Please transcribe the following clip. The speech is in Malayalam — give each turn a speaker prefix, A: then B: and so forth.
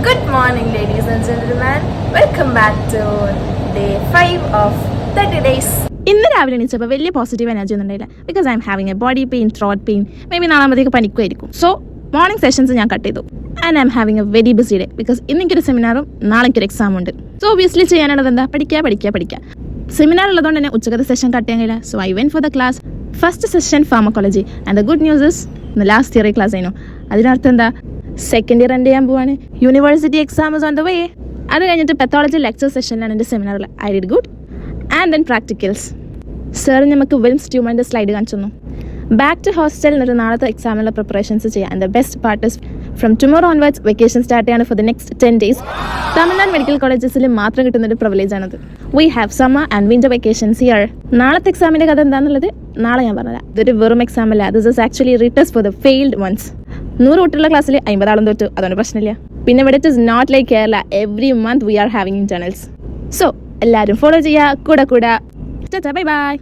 A: Good morning, ladies and gentlemen. Welcome back to day 5 of 30 days.
B: ഇന്ന് രാവിലെ എണീച്ചപ്പോൾ വലിയ പോസിറ്റീവ് എനർജി ഒന്നും ഉണ്ടായില്ല. Because I M having A body pain, throat pain. May be നാളെ മതിയൊക്കെ പനിക്കുമായിരിക്കും. സോ മോർണിംഗ് സെഷൻസ് ഞാൻ കട്ട് ചെയ്തു. And I M having A very busy day. Because ഇന്ന് എനിക്കൊരു സെമിനാറും നാളെ എനിക്കൊരു എക്സാം ഉണ്ട്. സോ ഒബിയസ്ലി ചെയ്യാനുള്ളത് എന്താ? പഠിക്കുക. സെമിനാർ ഉള്ളതുകൊണ്ട് തന്നെ ഉച്ചക്കത്തെ സെഷൻ കട്ട് ചെയ്യാൻ കഴിയില്ല. So I went for the class. First session pharmacology. And the good news is ഇന്ന് ലാസ്റ്റ് തിയറി ക്ലാസ് ആയിരുന്നു. അതിനർത്ഥം എന്താ? സെക്കൻഡ് ഇയർ എൻ്റെ ചെയ്യാൻ പോവാണ്. University exam is on the way. അത് കഴിഞ്ഞിട്ട് പെത്തോളജി ലെക്ചർ സെഷനിലാണ് എൻ്റെ സെമിനാറിൽ. I did good. And then practicals. Sir നമുക്ക് വിൽംസ് ട്യൂമറിൻ്റെ സ്ലൈഡ് കാണിച്ചു തന്നു. ബാക്ക് ടു ഹോസ്റ്റലിൽ ഒരു നാളത്തെ എക്സാമിനുള്ള പ്രിപ്പറേഷൻസ് ചെയ്യാം. And the best part is from tomorrow onwards vacation start ചെയ്യാണ് for the next 10 days. Tamil Nadu medical കോളേജസിൽ മാത്രം കിട്ടുന്നൊരു പ്രിവിലേജ് ആണത്. We have summer and winter vacations here. നാളത്തെ എക്സാമിൻ്റെ കഥ എന്താണെന്നുള്ളത് നാളെ ഞാൻ പറഞ്ഞുതരാം. ഇതൊരു വെറും എക്സാം അല്ല. This is actually retests for the failed ones. 100 കുട്ടികളുടെ ക്ലാസ്സിൽ 50 ആളും തോറ്റു. അതുകൊണ്ട് പ്രശ്നമില്ല. പിന്നെ ഇവിടെ it is not like Kerala. Every month we are having internals. So എല്ലാവരും ഫോളോ ചെയ്യുക. കൂടെ ബൈ ബൈ.